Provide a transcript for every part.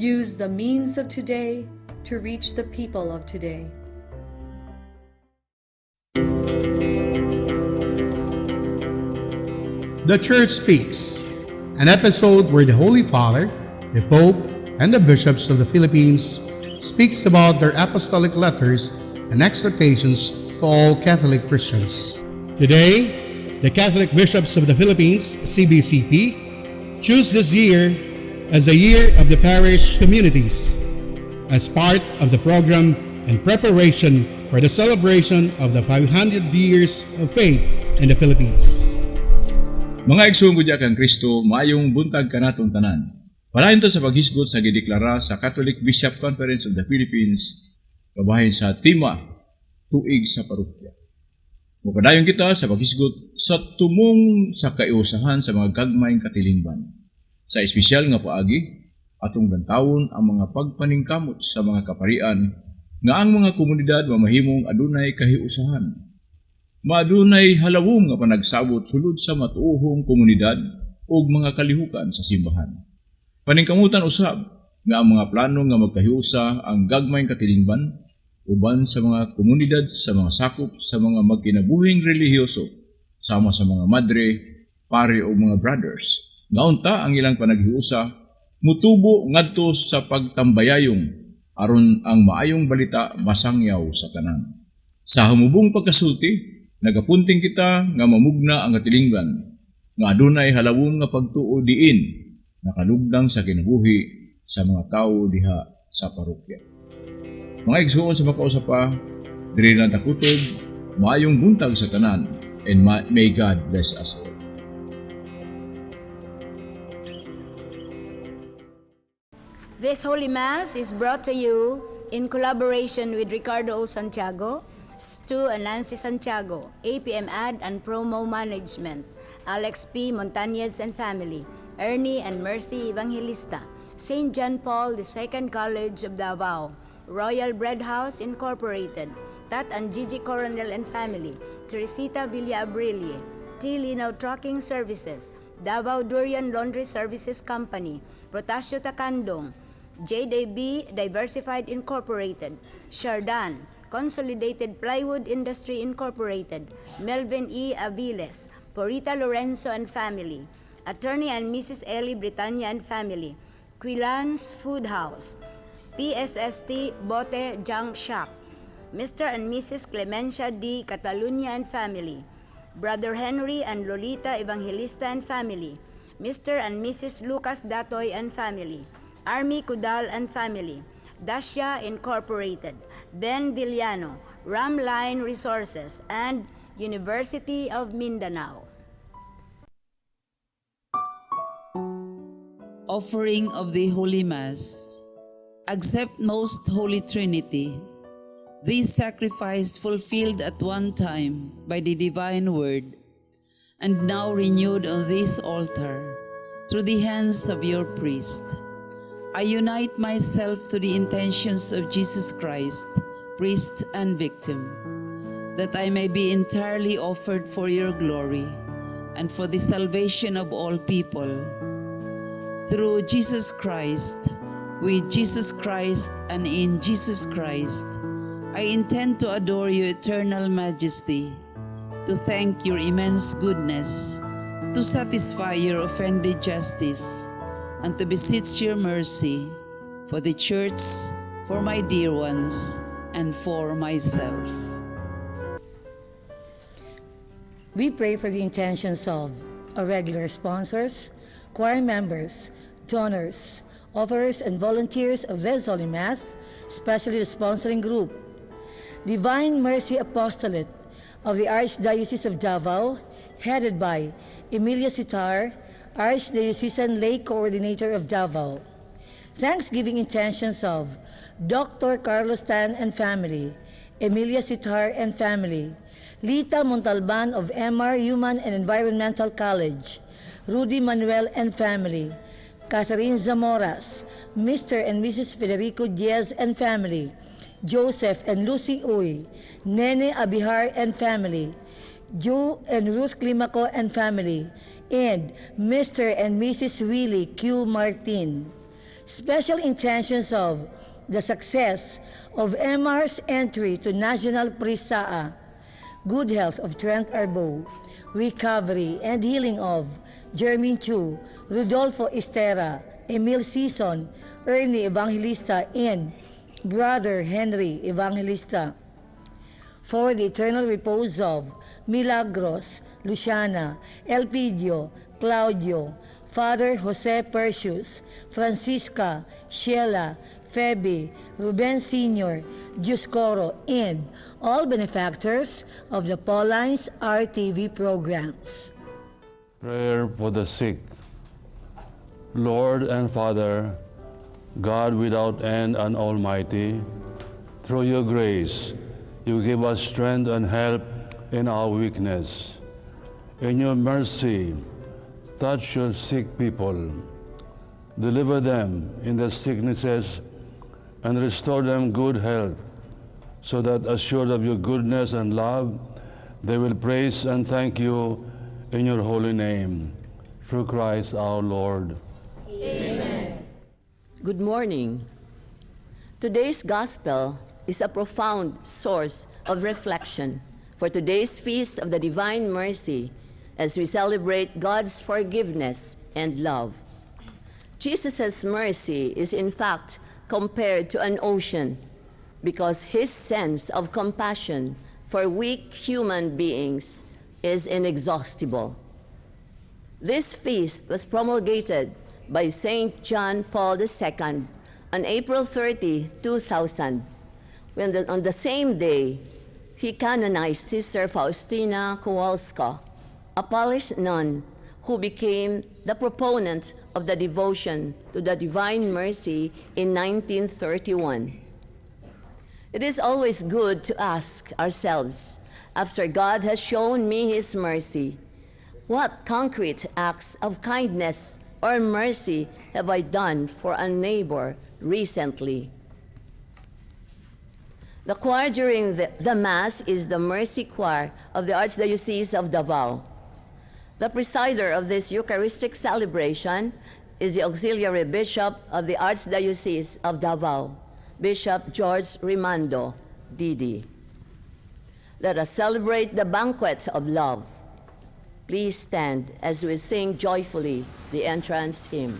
Use the means of today to reach the people of today. The Church Speaks, an episode where the Holy Father, the Pope, and the bishops of the Philippines speaks about their apostolic letters and exhortations to all Catholic Christians. Today, the Catholic Bishops of the Philippines, CBCP, choose this year as the Year of the Parish Communities as part of the program in preparation for the celebration of the 500 years of faith in the Philippines. Mga igsoon kang Kristo, maayong buntag kanatong tanan. Palayon to sa paghisgot sa gideklara sa Catholic Bishop Conference of the Philippines, kabahin sa tema, tuig sa parokya. Mupadayon kita sa paghisgot sa tumong sa kaiusahan sa mga gagmayng katilingban. Sa espesyal nga paagi, atong bantawon ang mga pagpaningkamot sa mga kaparian nga ang mga komunidad mamahimong adunay kahiusahan. Maadunay halawong nga panagsabot sulod sa matuohong komunidad o mga kalihukan sa simbahan. Paningkamutan usab nga ang mga plano nga magkahiusa ang gagmayng katilingban uban sa mga komunidad sa mga sakop sa mga magkinabuhing relihiyoso sama sa mga madre, pare o mga brothers. Ngaunta ang ilang panaghiusa mutubo ngadto sa pagtambayayong aron ang maayong balita masangyaw sa tanan. Sa humubong pagkasulti, nagapunting kita nga mamugna ang katilingban, nga adunay halawong nga pagtuo diin, nakalugdang sa kinabuhi sa mga tao diha sa parokya. Mga igsoon sa makausapa, diri lang takutob, maayong buntag sa tanan, and may God bless us all. This Holy Mass is brought to you in collaboration with Ricardo O. Santiago, Stu and Nancy Santiago, APM Ad and Promo Management, Alex P. Montañez and Family, Ernie and Mercy Evangelista, St. John Paul II College of Davao, Royal Bread House Incorporated, Tat and Gigi Coronel and Family, Teresita Villa Abrilie, T. Linaw Trucking Services, Davao Durian Laundry Services Company, Protasio Takandong, JDB Diversified Incorporated, Shardan, Consolidated Plywood Industry Incorporated, Melvin E. Aviles, Porita Lorenzo and Family, Attorney and Mrs. Ellie Britannia and Family, Quilans Food House, PSST Bote Junk Shop, Mr. and Mrs. Clemencia D. Catalunya and Family, Brother Henry and Lolita Evangelista and Family, Mr. and Mrs. Lucas Datoy and Family, Army Kudal and Family, Dasha Incorporated, Ben Villano, Ramline Resources, and University of Mindanao. Offering of the Holy Mass. Accept Most Holy Trinity. This sacrifice fulfilled at one time by the divine word, and now renewed on this altar through the hands of your priest. I unite myself to the intentions of Jesus Christ, priest and victim, that I may be entirely offered for your glory and for the salvation of all people. Through Jesus Christ, with Jesus Christ and in Jesus Christ, I intend to adore your eternal majesty, to thank your immense goodness, to satisfy your offended justice, and to beseech your mercy for the Church, for my dear ones, and for myself. We pray for the intentions of our regular sponsors, choir members, donors, offerers, and volunteers of this Holy Mass, especially the sponsoring group, Divine Mercy Apostolate of the Archdiocese of Davao, headed by Emilia Sitar, Archdiocesan Lay Coordinator of Davao. Thanksgiving intentions of Dr. Carlos Tan and family, Emilia Sitar and family, Lita Montalban of MR Human and Environmental College, Rudy Manuel and family, Catherine Zamoras, Mr. and Mrs. Federico Diaz and family, Joseph and Lucy Uy, Nene Abihar and family, Joe and Ruth Climaco and family, and Mr. and Mrs. Willie Q. Martin. special intentions of the success of MR's entry to National Prisaa, good health of Trent Arbo, recovery and healing of Jermin Chu, Rodolfo Estera, Emil Sison, Ernie Evangelista, and Brother Henry Evangelista, for the eternal repose of Milagros, Luciana, Elpidio, Claudio, Father Jose Percius, Francisca, Sheila, Febe, Ruben Sr., Dioscoro, and all benefactors of the Pauline's RTV programs. Prayer for the sick. Lord and Father, God without end and almighty, through your grace, you give us strength and help in our weakness. In your mercy, touch your sick people. Deliver them in their sicknesses and restore them good health, so that assured of your goodness and love, they will praise and thank you in your holy name. Through Christ our Lord. Amen. Good morning. Today's gospel is a profound source of reflection for today's feast of the Divine Mercy as we celebrate God's forgiveness and love. Jesus' mercy is in fact compared to an ocean because his sense of compassion for weak human beings is inexhaustible. This feast was promulgated by St. John Paul II on April 30, 2000, when on the same day, he canonized Sister Faustina Kowalska, a Polish nun who became the proponent of the devotion to the Divine Mercy in 1931. It is always good to ask ourselves, after God has shown me his mercy, what concrete acts of kindness or mercy have I done for a neighbor recently? The choir during the Mass is the Mercy Choir of the Archdiocese of Davao. The presider of this Eucharistic celebration is the Auxiliary Bishop of the Archdiocese of Davao, Bishop George Rimando, D.D. Let us celebrate the banquet of love. Please stand as we sing joyfully the entrance hymn.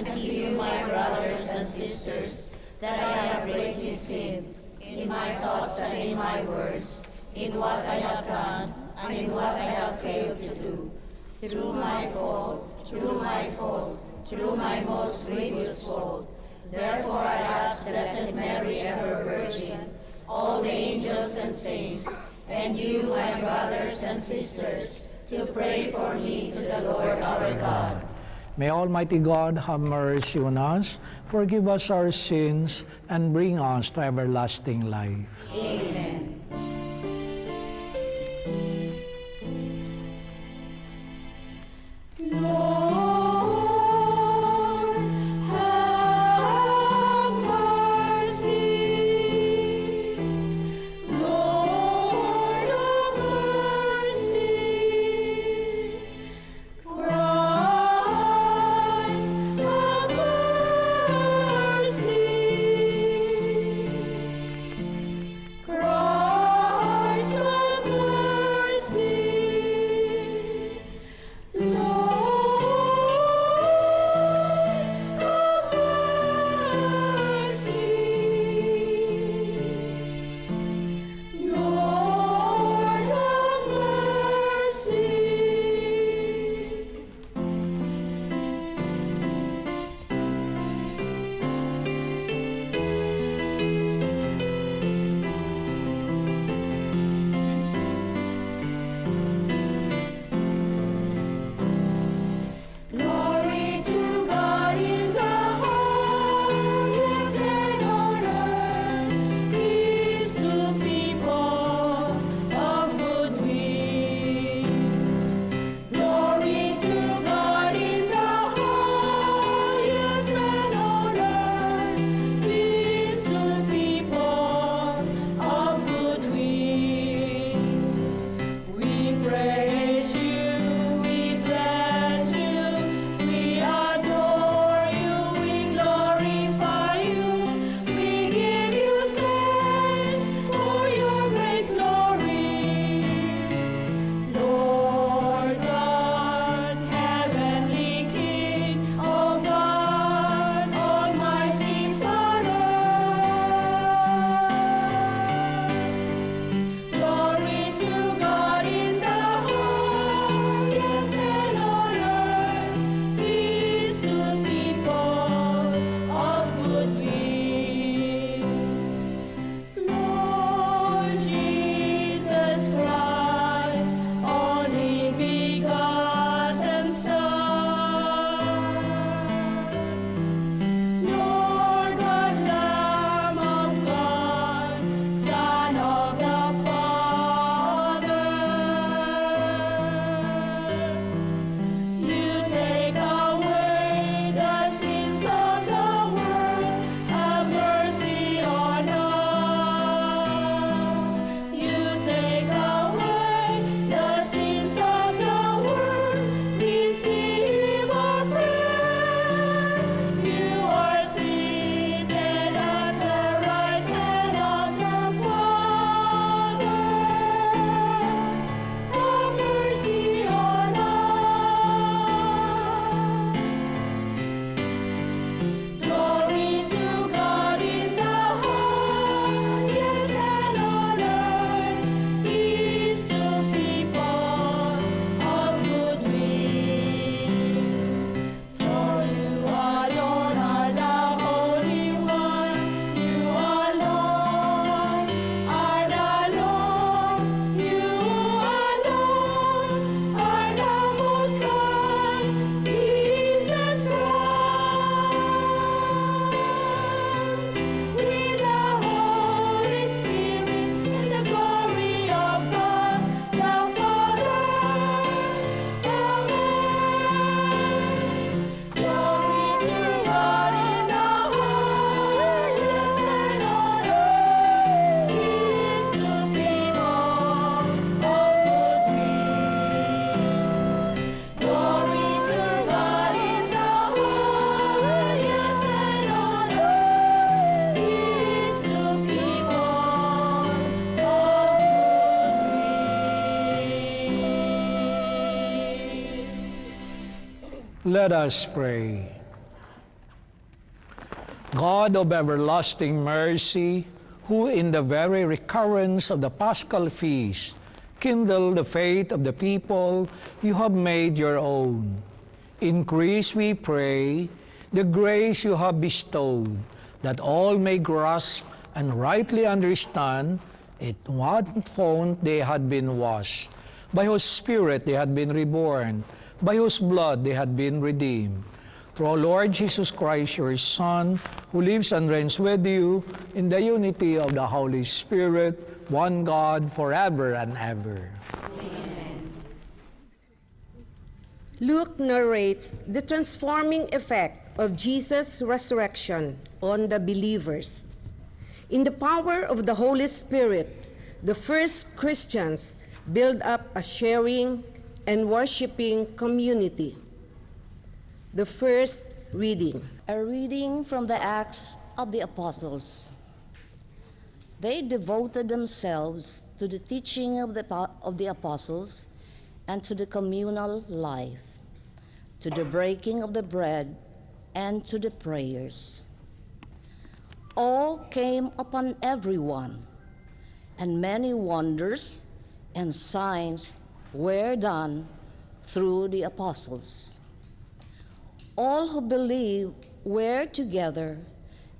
and to you, my brothers and sisters, that I have greatly sinned in my thoughts and in my words, in what I have done and in what I have failed to do. Through my most grievous fault. Therefore I ask Blessed Mary, ever Virgin, all the angels and saints, and you, my brothers and sisters, to pray for me to the Lord our God. May Almighty God have mercy on us, forgive us our sins, and bring us to everlasting life. Amen. Lord, have mercy. Lord, have mercy. Christ, have mercy. Christ, have mercy. Glory to God in the highest, and on earth peace to people of good will. Glory to God in the highest, and on earth peace to people of good will. We praise you, we bless you, we adore you, we glorify you, we give you thanks for your great glory. Lord God, heavenly King, O God, Almighty Father. Glory to God in the highest, and on earth peace to people of good will. Lord Jesus Christ, only begotten Son, Lord God, Lamb of God, Son of the Father, you take away the sins of the world, have mercy on us. You take away the sins of the world, receive our prayer. You are seated at the right hand of the Father. Have mercy on us. Glory to God in the highest, and on earth peace to people of good will. For you alone are the Holy One, you alone are the Lord, you alone are the Most High, Jesus Christ, with the Holy Spirit and the glory of God the Father. Amen. Glory to God in the highest, and on earth peace to people of good will. Glory to God in the highest, and on earth peace to people of good will. Let us pray. God of everlasting mercy, who in the very recurrence of the Paschal feast kindle the faith of the people you have made your own, increase, we pray, the grace you have bestowed, that all may grasp and rightly understand at what font they had been washed, by whose Spirit they had been reborn, by whose blood they had been redeemed. Through our Lord Jesus Christ, your Son, who lives and reigns with you in the unity of the Holy Spirit, one God, forever and ever. Luke narrates the transforming effect of Jesus' resurrection on the believers. In the power of the Holy Spirit, the first Christians build up a sharing and worshiping community. The first reading. A reading from the Acts of the Apostles. They devoted themselves to the teaching of the apostles and to the communal life, to the breaking of the bread and to the prayers. Awe came upon everyone, and many wonders and signs were done through the apostles. All who believed were together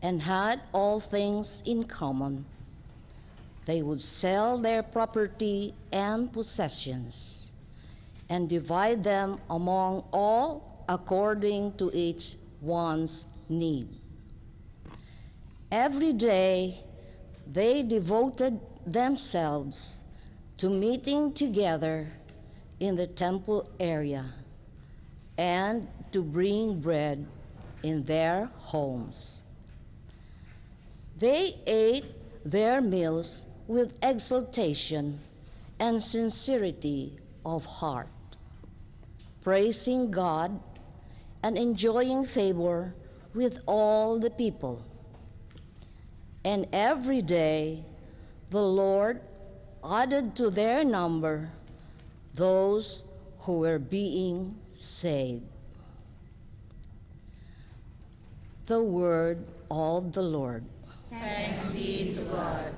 and had all things in common. They would sell their property and possessions and divide them among all according to each one's need. Every day they devoted themselves to meeting together in the temple area and to bring bread in their homes. They ate their meals with exultation and sincerity of heart, praising God and enjoying favor with all the people. And every day the Lord added to their number those who were being saved. The word of the Lord. Thanks be to God.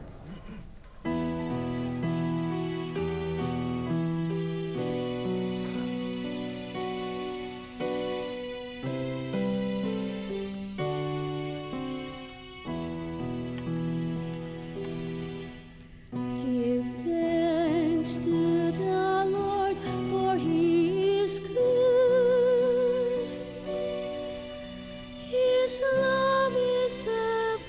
Give thanks to the Lord, for He is good. His love is everlasting.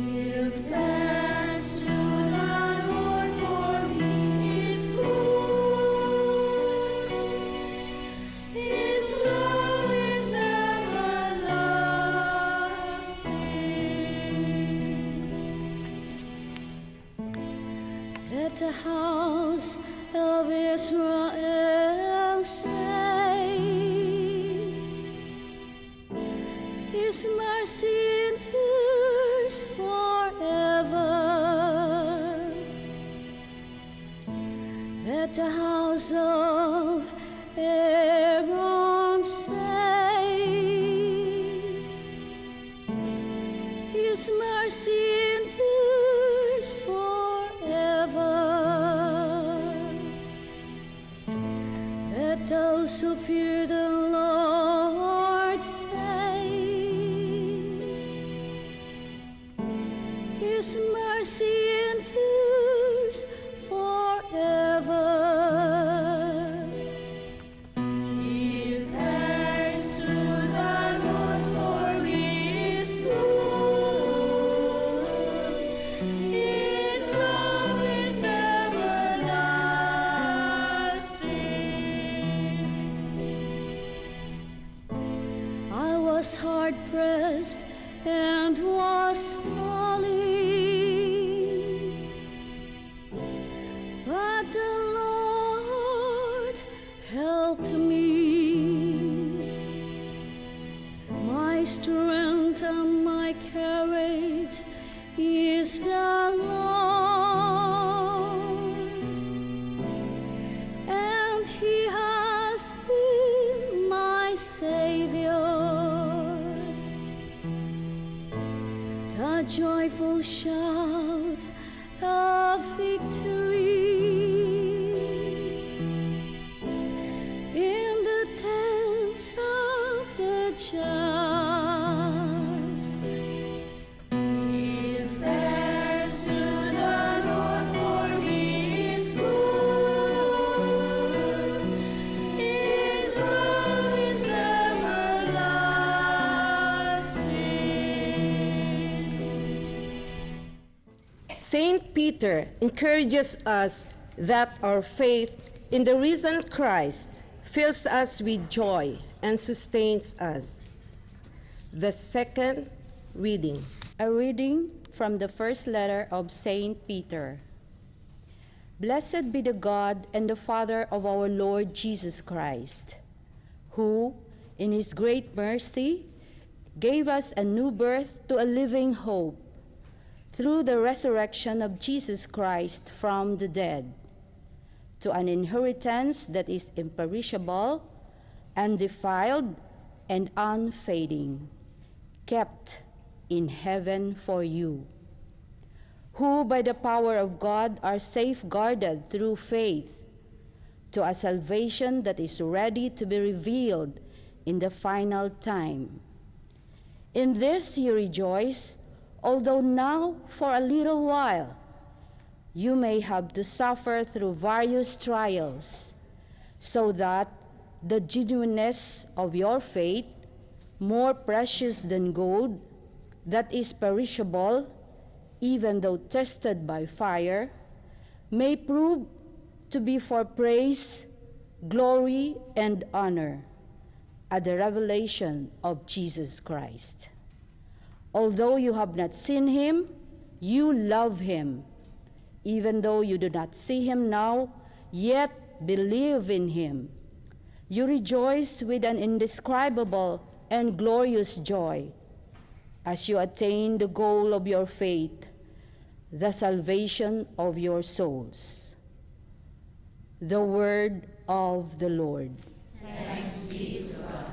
Give thanks to the Lord, for He is good. His love is everlasting. Let the house of Israel say, His mercy endures forever. Let the house of Aaron say, His mercy endures forever. Let those who fear the Lord say, His mercy endures forever. Give thanks to the Lord, for He is good. His love is everlasting. I was hard pressed and was falling, but the Lord helped me. My strength and my courage is the Lord, and He has joyful shout of victory. In the tents of the just, If there's to the Lord, for He is good. His love is everlasting. Saint Peter encourages us that our faith in the risen Christ fills us with joy and sustains us. The second reading. A reading from the first letter of Saint Peter. Blessed be the God and the Father of our Lord Jesus Christ, who, in His great mercy, gave us a new birth to a living hope through the resurrection of Jesus Christ from the dead, to an inheritance that is imperishable, undefiled, and unfading, kept in heaven for you, who by the power of God are safeguarded through faith to a salvation that is ready to be revealed in the final time. In this you rejoice, although now for a little while you may have to suffer through various trials, so that the genuineness of your faith, more precious than gold, that is perishable, even though tested by fire, may prove to be for praise, glory, and honor at the revelation of Jesus Christ. Although you have not seen Him, you love Him. Even though you do not see Him now, yet believe in Him. You rejoice with an indescribable and glorious joy as you attain the goal of your faith, the salvation of your souls. The word of the Lord. Thanks be to God.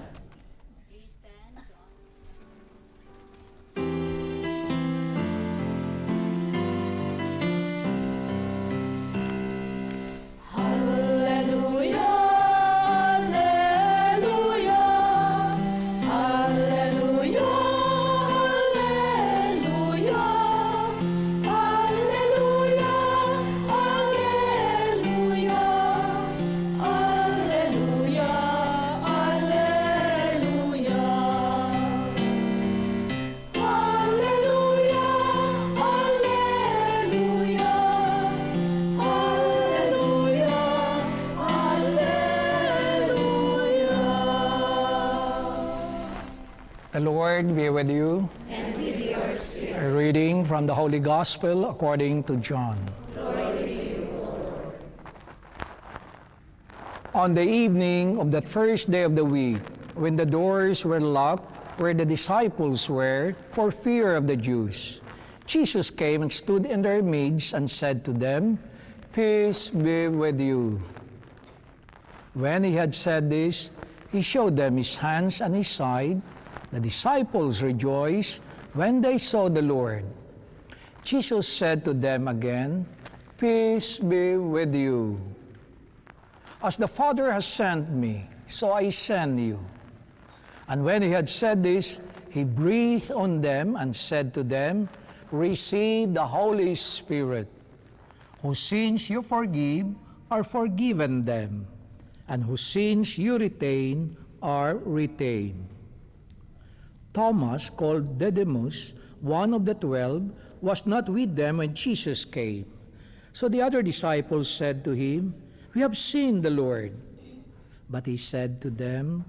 The Lord be with you. And with your spirit. A reading from the Holy Gospel according to John. Glory to you, Lord. On the evening of that first day of the week, when the doors were locked where the disciples were for fear of the Jews, Jesus came and stood in their midst and said to them, "Peace be with you." When he had said this, he showed them his hands and his side. The disciples rejoiced when they saw the Lord. Jesus said to them again, "Peace be with you. As the Father has sent me, so I send you." And when he had said this, he breathed on them and said to them, "Receive the Holy Spirit. Whose sins you forgive are forgiven them, and whose sins you retain are retained." Thomas, called Didymus, one of the 12, was not with them when Jesus came. So the other disciples said to him, "We have seen the Lord." But he said to them,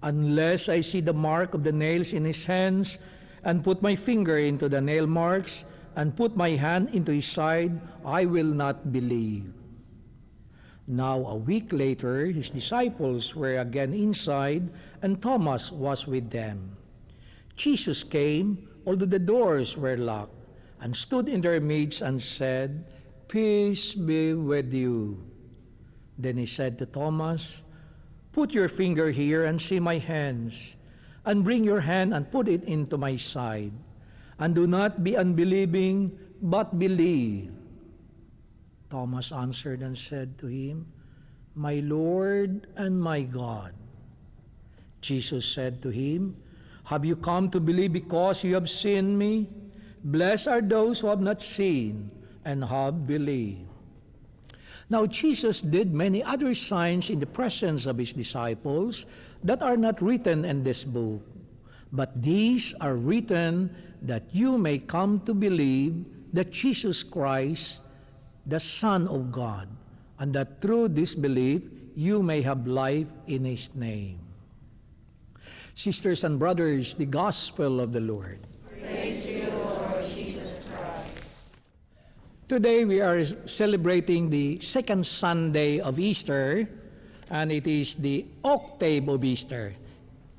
"Unless I see the mark of the nails in his hands, and put my finger into the nail marks, and put my hand into his side, I will not believe." Now a week later, his disciples were again inside, and Thomas was with them. Jesus came, although the doors were locked, and stood in their midst and said, "Peace be with you." Then he said to Thomas, "Put your finger here and see my hands, and bring your hand and put it into my side, and do not be unbelieving, but believe. Thomas answered and said to him, My Lord and my God. Jesus said to him, Have you come to believe because you have seen me? Blessed are those who have not seen and have believed. Now Jesus did many other signs in the presence of his disciples that are not written in this book. But these are written that you may come to believe that Jesus Christ, the Son of God, and that through this belief you may have life in his name. Sisters and brothers, the gospel of the Lord. Praise to you, Lord Jesus Christ. Today we are celebrating the second Sunday of Easter, and it is the octave of Easter.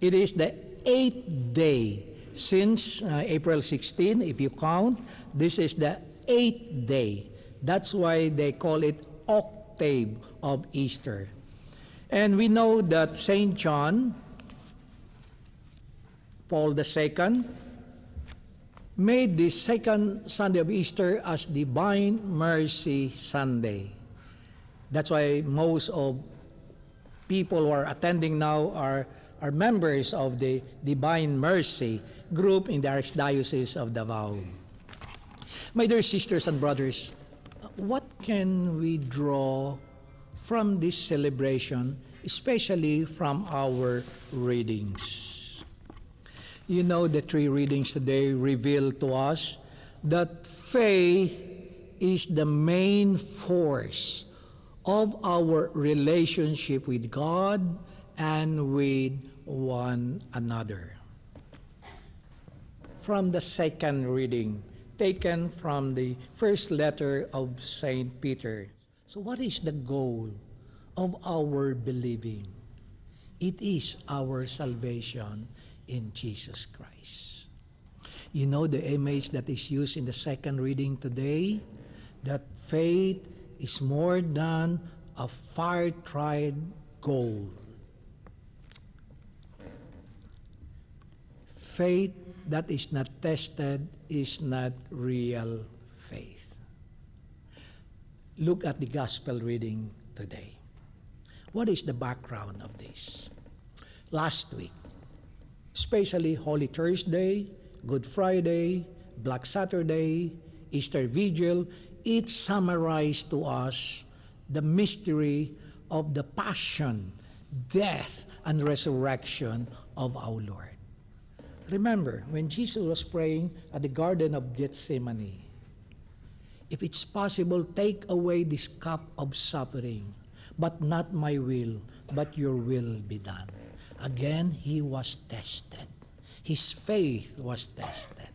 It is the 8th day since April 16, if you count. This is the 8th day. That's why they call it octave of Easter. And we know that St. John Paul II made the second Sunday of Easter as Divine Mercy Sunday. That's why most of people who are attending now are members of the Divine Mercy group in the Archdiocese of Davao. My dear sisters and brothers, what can we draw from this celebration, especially from our readings? You know, the three readings today reveal to us that faith is the main force of our relationship with God and with one another. From the second reading, taken from the first letter of St. Peter. So what is the goal of our believing? It is our salvation in Jesus Christ. You know the image that is used in the second reading today? That faith is more than a fire-tried gold. Faith that is not tested is not real faith. Look at the gospel reading today. What is the background of this? Last week, especially Holy Thursday, Good Friday, Black Saturday, Easter Vigil, it summarized to us the mystery of the passion, death, and resurrection of our Lord. Remember, when Jesus was praying at the Garden of Gethsemane, if it's possible, take away this cup of suffering, but not my will, but your will be done. Again, he was tested. His faith was tested.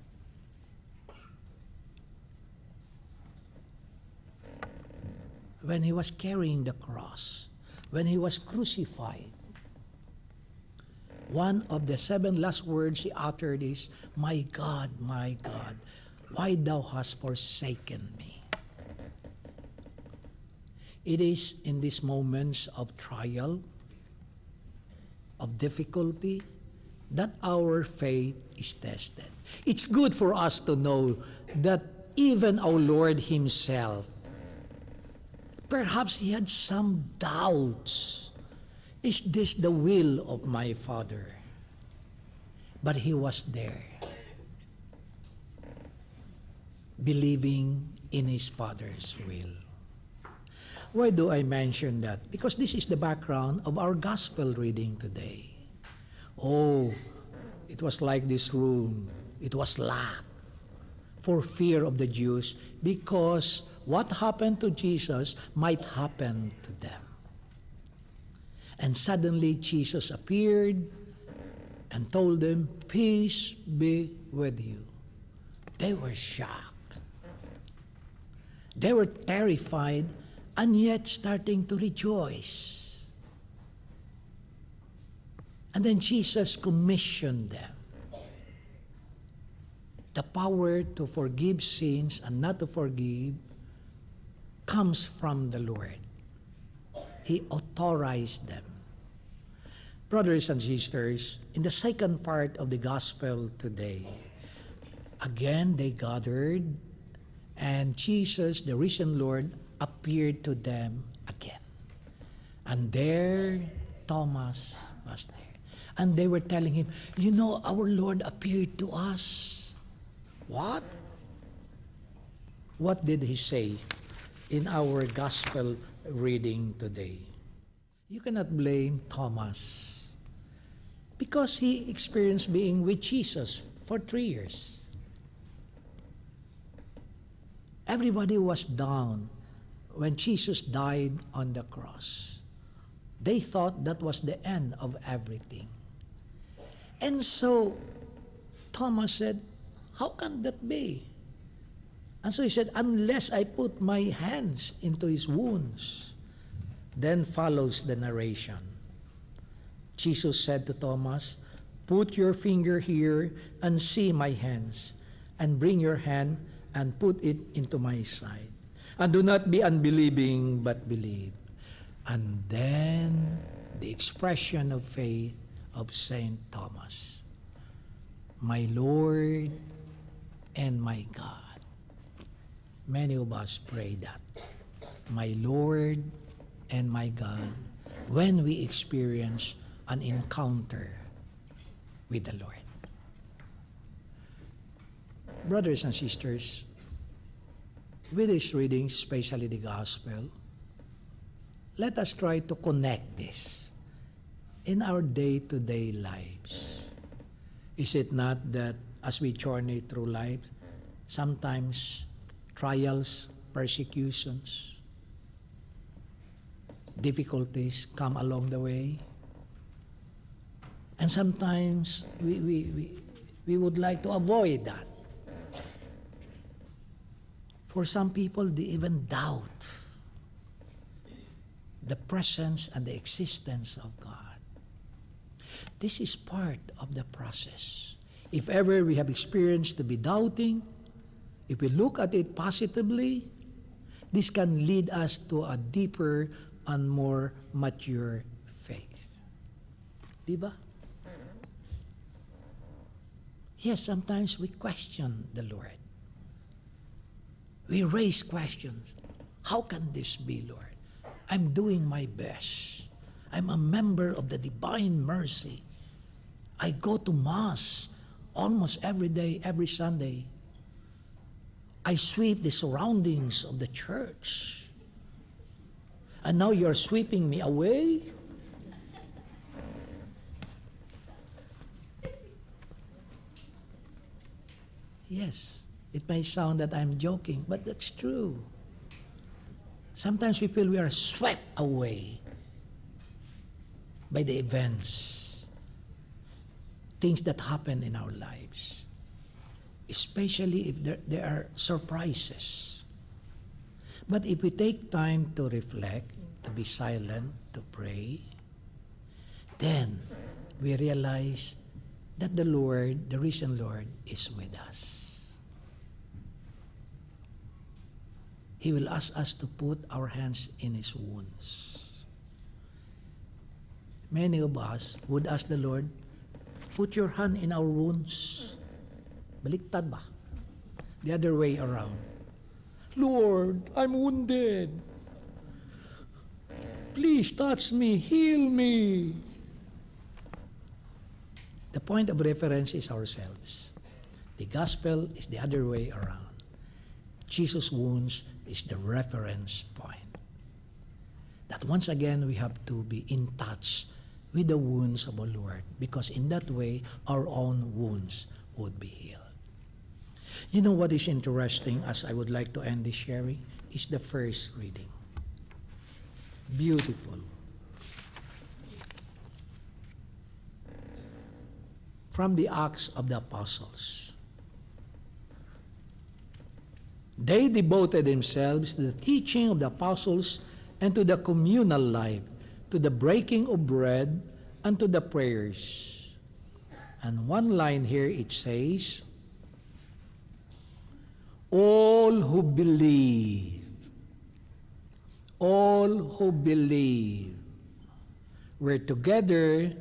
When he was carrying the cross, when he was crucified, one of the 7 last words he uttered is, my God, why thou hast forsaken me? It is in these moments of trial, of difficulty, that our faith is tested. It's good for us to know that even our Lord himself, perhaps he had some doubts. Is this the will of my Father? But he was there, believing in his Father's will. Why do I mention that? Because this is the background of our gospel reading today. Oh, it was like this room. It was locked for fear of the Jews, because what happened to Jesus might happen to them. And suddenly Jesus appeared and told them, peace be with you. They were shocked. They were terrified, and yet starting to rejoice. And then Jesus commissioned them. The power to forgive sins and not to forgive comes from the Lord. He authorized them. Brothers and sisters, in the second part of the gospel today, Again, they gathered, and Jesus, the risen Lord, appeared to them again. And there, Thomas was there. And they were telling him, you know, our Lord appeared to us. What? What did he say in our gospel reading today? You cannot blame Thomas because he experienced being with Jesus for 3 years. Everybody was down when Jesus died on the cross. They thought that was the end of everything. And so Thomas said, how can that be? And so he said, unless I put my hands into his wounds. Then follows the narration. Jesus said to Thomas, put your finger here and see my hands, and bring your hand and put it into my side. And do not be unbelieving, but believe. And then the expression of faith of Saint Thomas, my Lord and my God. Many of us pray that, my Lord and my God, when we experience an encounter with the Lord. Brothers and sisters, with this reading, especially the Gospel, let us try to connect this in our day-to-day lives. Is it not that as we journey through life, sometimes trials, persecutions, difficulties come along the way? And sometimes we would like to avoid that. For some people, they even doubt the presence and the existence of God. This is part of the process. If ever we have experienced to be doubting, if we look at it positively, this can lead us to a deeper and more mature faith. Diba? Yes, sometimes we question the Lord. We raise questions. How can this be, Lord? I'm doing my best. I'm a member of the divine mercy. I go to Mass almost every day, every Sunday. I sweep the surroundings of the church. And now you're sweeping me away? Yes, it may sound that I'm joking, but that's true. Sometimes we feel we are swept away by the events, things that happen in our lives, especially if there are surprises. But if we take time to reflect, to be silent, to pray, then we realize that the Lord, the risen Lord, is with us. He will ask us to put our hands in His wounds. Many of us would ask the Lord, put your hand in our wounds. Baliktad ba? The other way around. Lord, I'm wounded. Please touch me, heal me. The point of reference is ourselves. The gospel is the other way around. Jesus' wounds is the reference point. That once again we have to be in touch with the wounds of our Lord, because in that way our own wounds would be healed. You know what is interesting, as I would like to end this sharing, is the first reading. Beautiful. From the Acts of the Apostles. They devoted themselves to the teaching of the apostles and to the communal life, to the breaking of bread and to the prayers. And one line here, it says, all who believe were together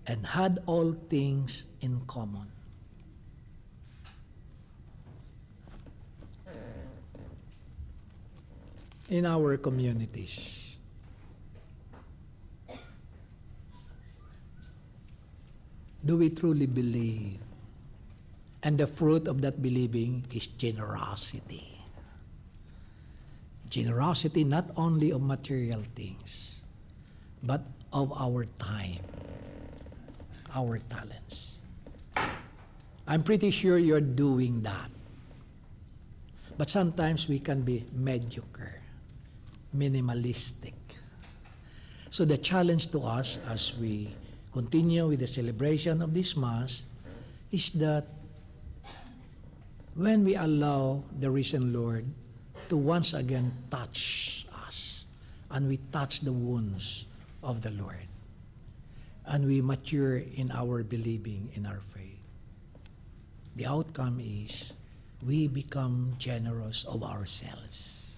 and had all things in common. in our communities. Do we truly believe? And the fruit of that believing is generosity. Generosity not only of material things, but of our time, our talents. I'm pretty sure you're doing that. But sometimes we can be mediocre, minimalistic. So the challenge to us as we continue with the celebration of this Mass is that when we allow the risen Lord to once again touch us, and we touch the wounds of the Lord, and we mature in our believing in our faith, the outcome is we become generous of ourselves.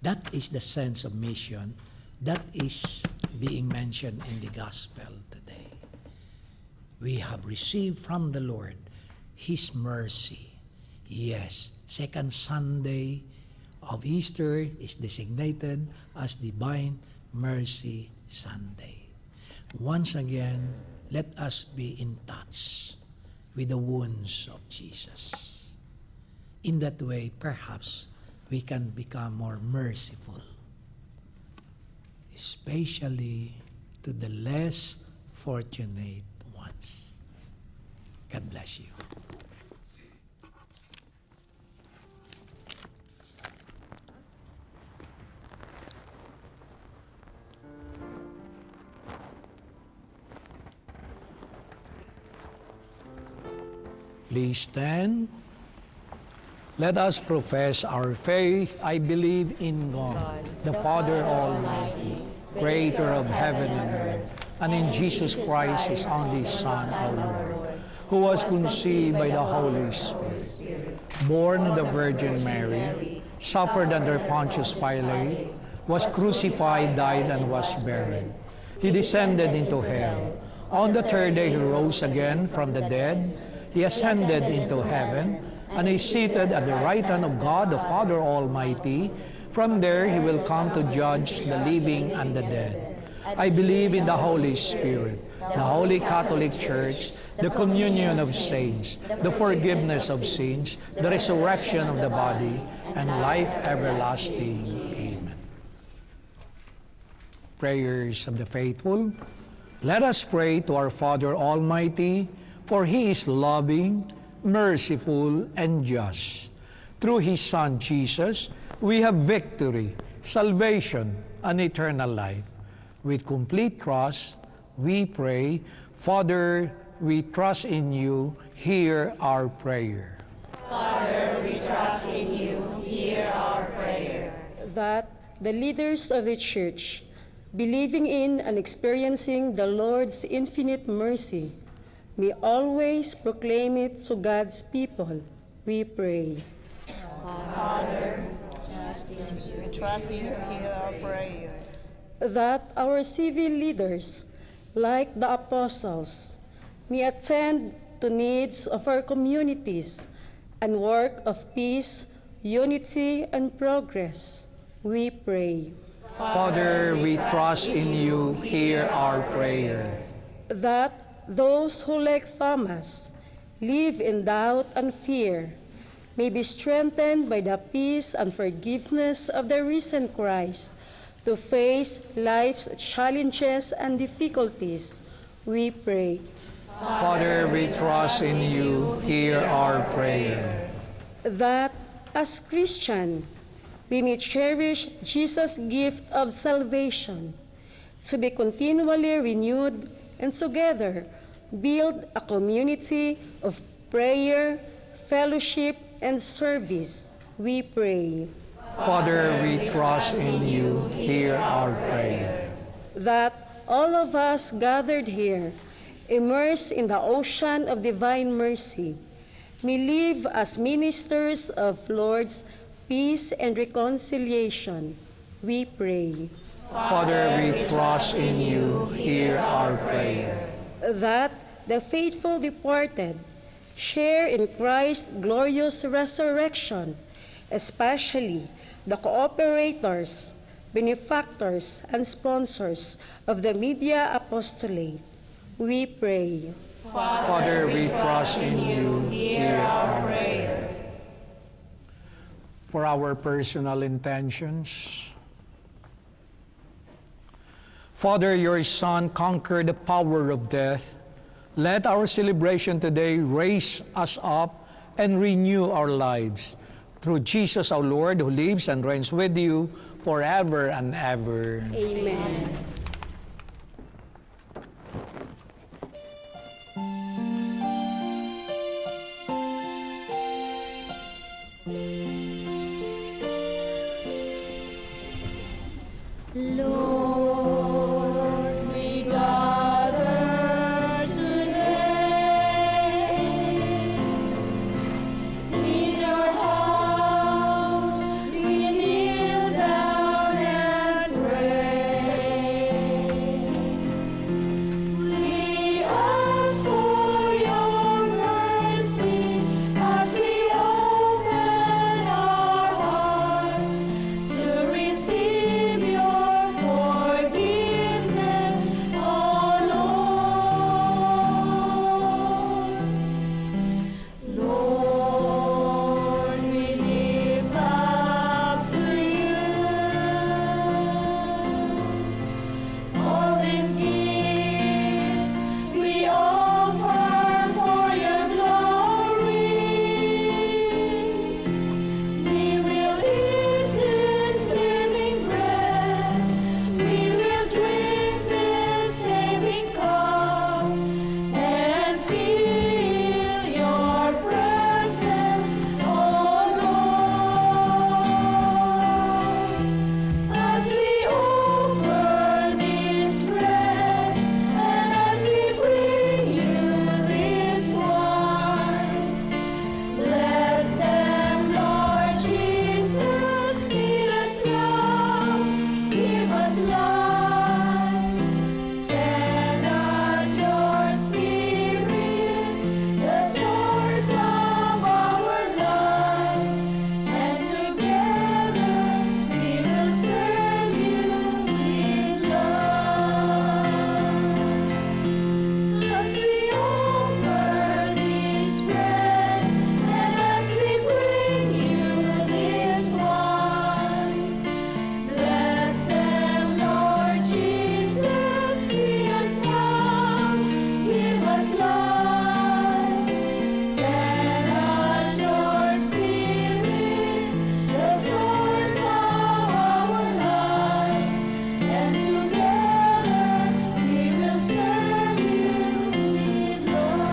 That is the sense of mission that is being mentioned in the gospel today. We have received from the Lord His mercy. Yes, second Sunday of Easter is designated as Divine Mercy Sunday. Once again, let us be in touch with the wounds of Jesus. In that way, perhaps, we can become more merciful, especially to the less fortunate ones. God bless you. Please stand. Let us profess our faith. I believe in God, the Father Almighty, creator of heaven and earth, and in Jesus Christ, His only Son, our Lord, who was conceived by the Holy Spirit, born of the Virgin Mary, suffered under Pontius Pilate, was crucified, died, and was buried. He descended into hell. On the third day He rose again from the dead. He ascended into heaven, and is seated at the right hand of God, the Father Almighty. From there He will come to judge the living and the dead. I believe in the Holy Spirit, the Holy Catholic Church, the communion of saints, the forgiveness of sins, the resurrection of the body, and life everlasting. Amen. Prayers of the faithful. Let us pray to our Father Almighty, for He is loving, merciful, and just. Through His Son Jesus, we have victory, salvation, and eternal life. With complete trust, we pray, Father, we trust in You, hear our prayer. Father, we trust in You, hear our prayer. That the leaders of the Church, believing in and experiencing the Lord's infinite mercy, may always proclaim it to God's people, we pray. Father, we trust in You, hear our prayer. That our civil leaders, like the apostles, may attend to needs of our communities and work of peace, unity, and progress, we pray. Father, we trust in You, hear our prayer. That those who, like Thomas, live in doubt and fear, may be strengthened by the peace and forgiveness of the risen Christ to face life's challenges and difficulties, we pray. Father, we trust in You, hear our prayer. That, as Christians, we may cherish Jesus' gift of salvation, to be continually renewed and together build a community of prayer, fellowship, and service, we pray. Father, we trust in You, hear our prayer. That all of us gathered here, immersed in the ocean of divine mercy, may live as ministers of Lord's peace and reconciliation, we pray. Father, we trust in You, hear our prayer. That the faithful departed share in Christ's glorious resurrection, especially the cooperators, benefactors, and sponsors of the Media Apostolate, we pray. Father, we trust in you. Hear our prayer. For our personal intentions, Father, your Son conquered the power of death. Let our celebration today raise us up and renew our lives. Through Jesus our Lord, who lives and reigns with you forever and ever. Amen. Lord, we gather today in your house. We kneel down and pray. We ask for your mercy as we open our hearts to receive your forgiveness, oh Lord. Lord, we lift up to you all these gifts we offer for your glory. We will eat this living bread, we will drink this saving cup, and feel your presence, oh Lord. As we offer this bread, and as we bring you this wine, bless them, Lord Jesus. Feed us now, give us life. Send us your Spirit, the source of our lives, and together we will serve you with love. As we offer this bread, and as we bring you this wine, bless them, Lord Jesus. Feed us now, give us life. Send us your Spirit, the source of our lives, and together we will serve you with love.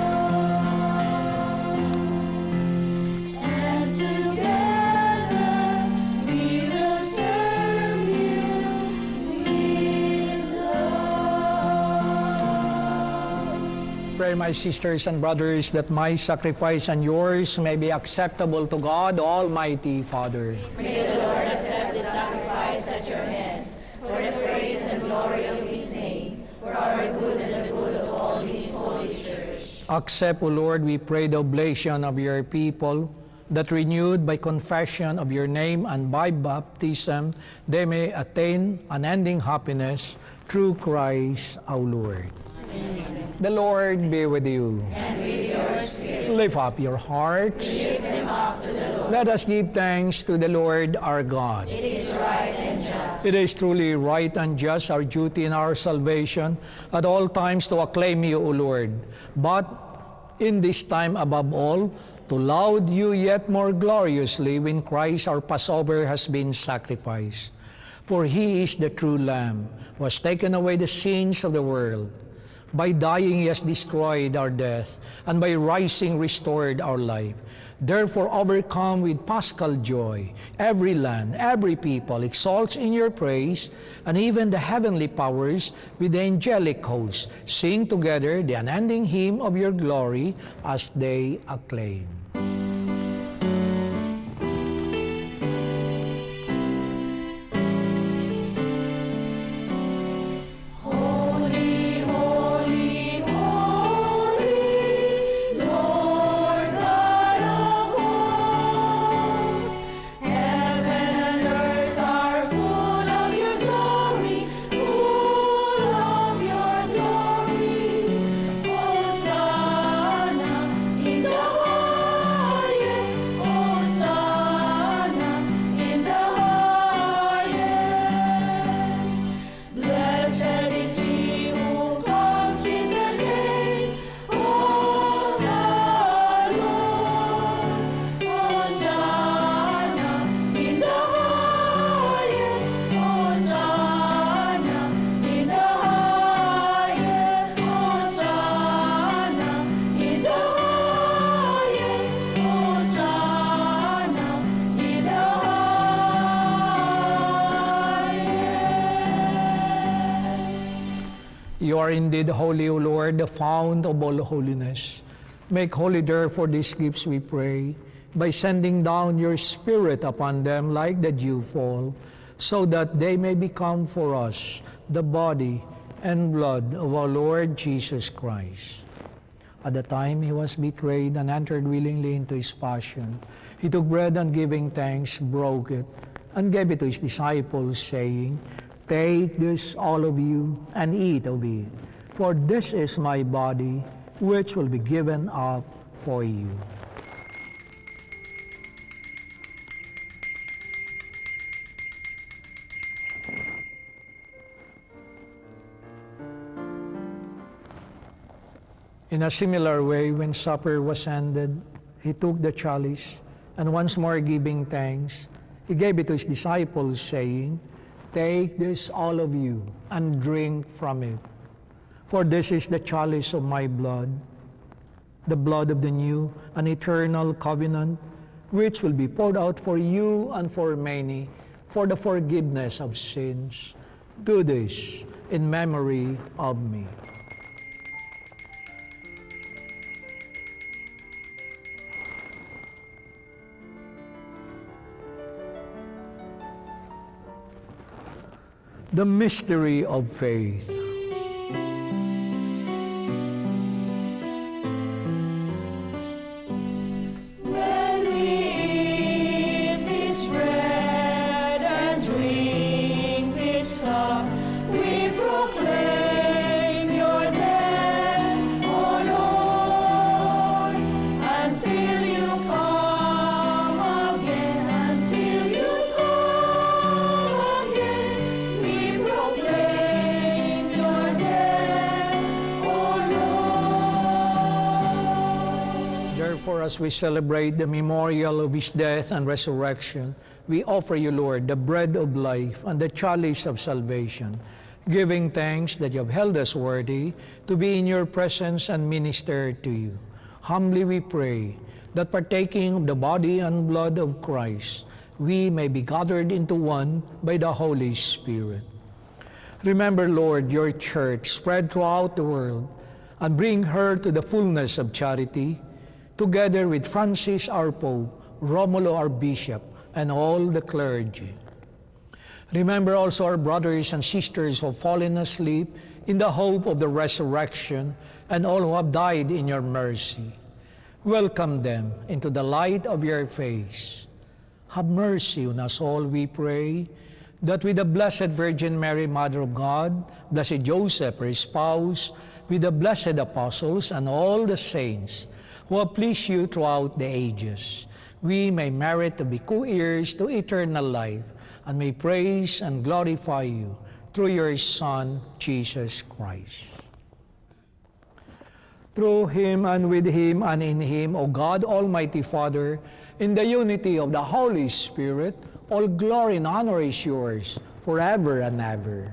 And together we will serve you with love. Pray, my sisters and brothers, that my sacrifice and yours may be acceptable to God, Almighty Father. May the Lord accept the sacrifice at your hands for the praise and glory of his name, for our good and the good of all his holy church. Accept, O Lord, we pray, the oblation of your people, that renewed by confession of your name and by baptism, they may attain unending happiness through Christ our Lord. Amen. The Lord be with you. And with your spirit. Lift up your hearts. Lift them up to the Lord. Let us give thanks to the Lord our God. It is right and just. It is truly right and just, our duty and our salvation, at all times to acclaim you, O Lord. But in this time above all, to laud you yet more gloriously when Christ our Passover has been sacrificed. For he is the true Lamb, who has taken away the sins of the world. By dying he has destroyed our death, and by rising restored our life. Therefore, overcome with paschal joy, every land, every people exalts in your praise, and even the heavenly powers with the angelic hosts sing together the unending hymn of your glory as they acclaim. Heaven and earth You are indeed holy, O Lord, the fount of all holiness. Make holy therefore these gifts, we pray, by sending down your Spirit upon them like the dewfall, so that they may become for us the body and blood of our Lord Jesus Christ. At the time he was betrayed and entered willingly into his passion, he took bread and giving thanks, broke it, and gave it to his disciples, saying, Take this, all of you, and eat of it, for this is my body, which will be given up for you. In a similar way, when supper was ended, he took the chalice, and once more giving thanks, he gave it to his disciples, saying, Take this, all of you, and drink from it. For this is the chalice of my blood, the blood of the new and eternal covenant, which will be poured out for you and for many, for the forgiveness of sins. Do this in memory of me. The mystery of faith. When we eat this bread and drink this cup, we proclaim your death, O Lord, until you come again, until you come again. We proclaim your death, O Lord. Therefore, as we celebrate the memorial of his death and resurrection, we offer you, Lord, the bread of life and the chalice of salvation, giving thanks that you have held us worthy to be in your presence and minister to you. Humbly we pray that partaking of the body and blood of Christ, we may be gathered into one by the Holy Spirit. Remember, Lord, your church spread throughout the world, and bring her to the fullness of charity, together with Francis our Pope, Romulo our Bishop, and all the clergy. Remember also our brothers and sisters who have fallen asleep in the hope of the resurrection, and all who have died in your mercy. Welcome them into the light of your face. Have mercy on us all, we pray, that with the Blessed Virgin Mary, Mother of God, Blessed Joseph, her spouse, with the blessed apostles and all the saints who have pleased you throughout the ages, we may merit to be co-heirs to eternal life, and may praise and glorify you through your Son, Jesus Christ. Through him, and with him, and in him, O God, Almighty Father, in the unity of the Holy Spirit, all glory and honor is yours forever and ever.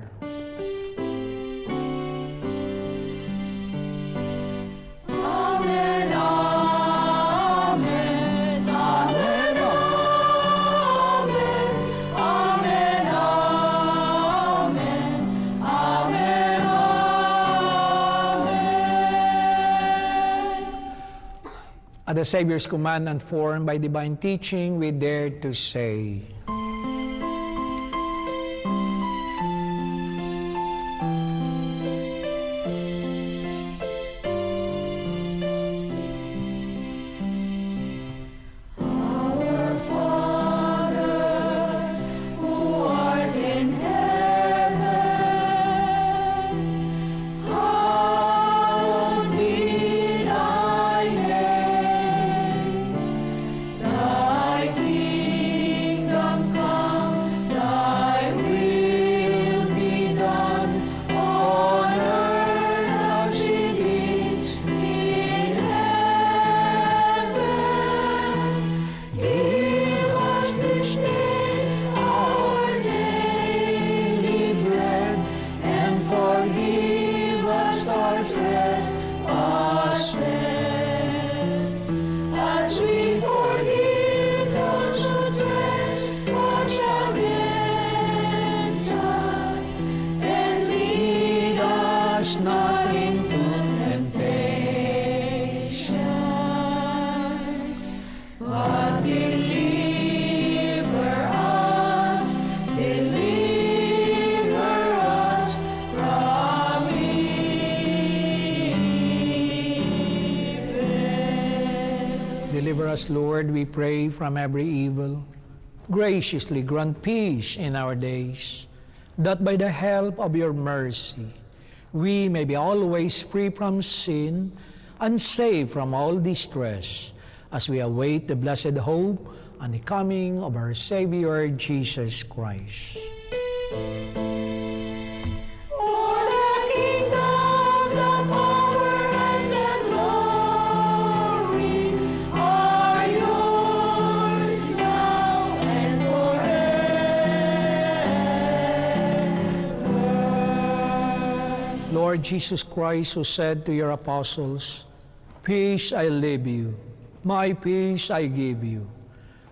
Amen, amen, amen, amen, amen, amen, amen. At the Savior's command and formed by divine teaching, we dare to say, Our Father, who art in heaven, hallowed be thy name. Thy kingdom Deliver us, Lord, we pray, from every evil. Graciously grant peace in our days, that by the help of your mercy, we may be always free from sin and safe from all distress, as we await the blessed hope and the coming of our Savior, Jesus Christ. Lord Jesus Christ, who said to your apostles, "Peace I leave you, my peace I give you.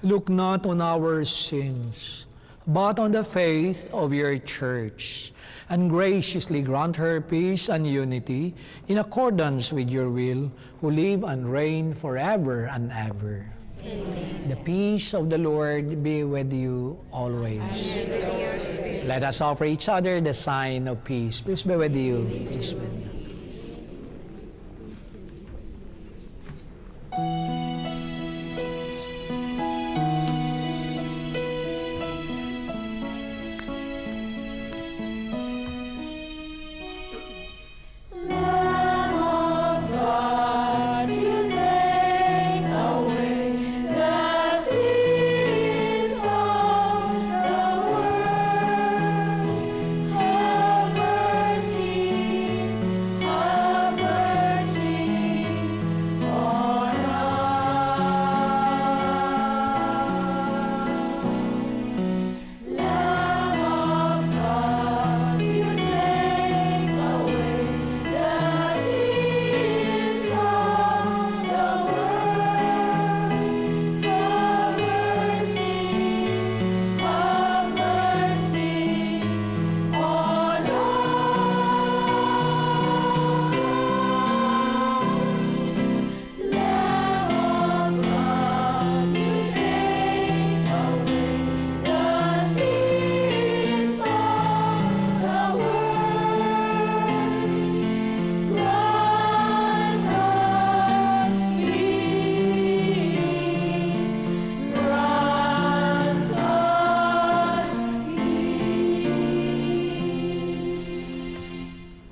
Look not on our sins, but on the faith of your church, and graciously grant her peace and unity in accordance with your will, who live and reign forever and ever." Amen. The peace of the Lord be with you always. And with your spirit. Let us offer each other the sign of peace. Peace be with you. Peace be with you.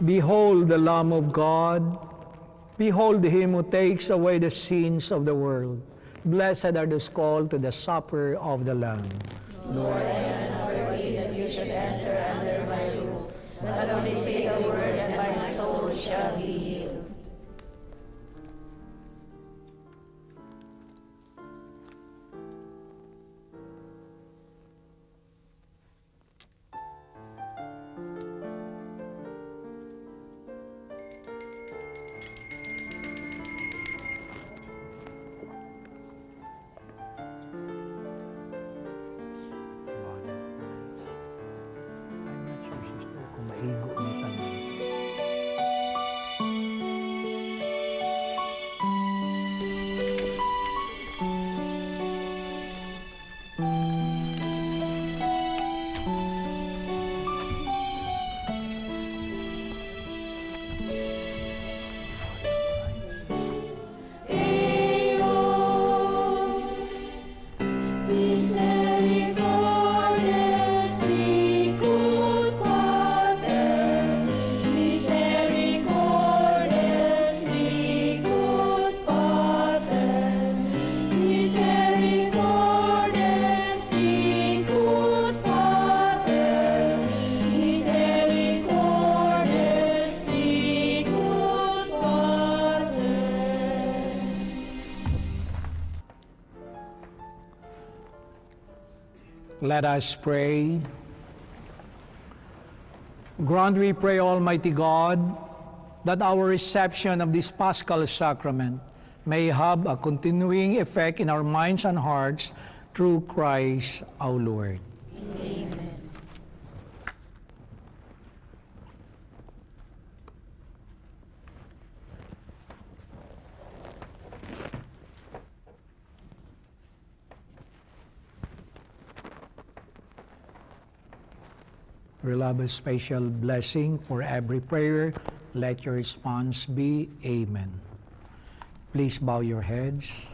Behold the Lamb of God. Behold him who takes away the sins of the world. Blessed are those called to the supper of the Lamb. Lord, I am not worthy that you should enter under my roof, but only say the word and my soul shall be healed. Let us pray. Grant, we pray, Almighty God, that our reception of this Paschal Sacrament may have a continuing effect in our minds and hearts through Christ our Lord. Amen. We'll have a special blessing for every prayer. Let your response be Amen. Please bow your heads.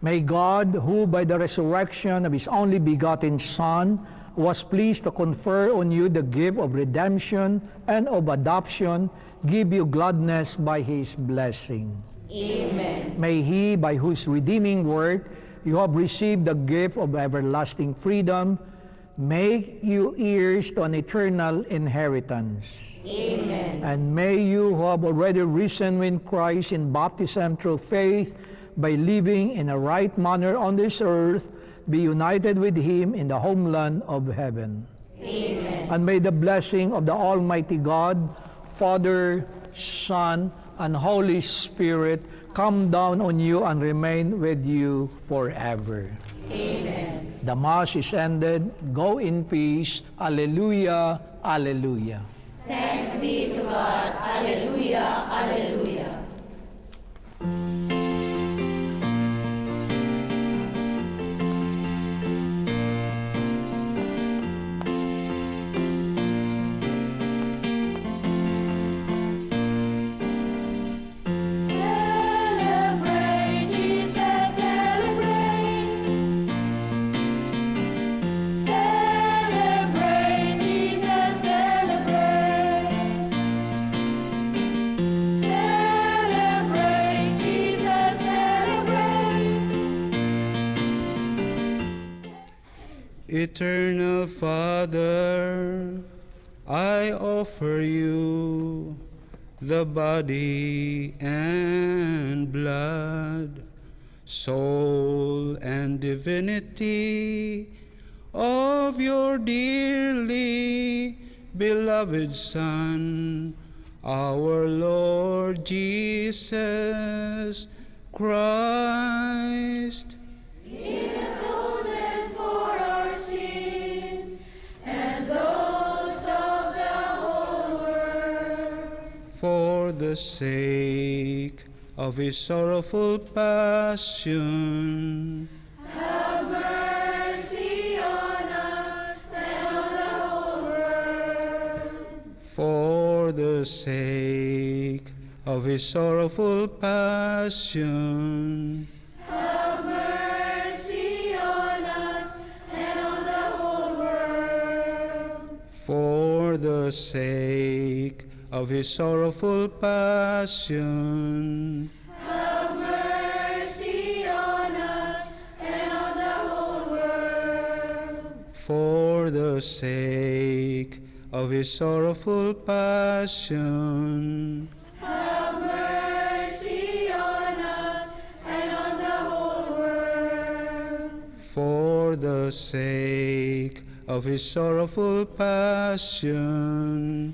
May God, who by the resurrection of his only begotten Son was pleased to confer on you the gift of redemption and of adoption, give you gladness by his blessing. Amen. May he, by whose redeeming work you have received the gift of everlasting freedom, make you heirs to an eternal inheritance. Amen. And may you, who have already risen with Christ in baptism through faith, by living in a right manner on this earth, be united with him in the homeland of heaven. Amen. And may the blessing of the Almighty God, Father, Son, and Holy Spirit come down on you and remain with you forever. Amen. The Mass is ended. Go in peace. Alleluia, alleluia. Thanks be to God. Alleluia, alleluia. Celebrate, Jesus, celebrate. Celebrate, Jesus, celebrate. Celebrate, Jesus, celebrate. Eternal Father, I offer you the body and blood, soul and divinity of your dearly beloved Son, our Lord Jesus Christ. In atonement for our sins and those of the whole world. For the sake of his sorrowful passion, Have mercy on us and on the whole world. for the sake of his sorrowful passion, Have mercy on us and on the whole world. for the sake of his sorrowful passion, Have mercy on us and on the whole world. for the sake of his sorrowful passion, Have mercy on us and on the whole world. for the sake of his sorrowful passion,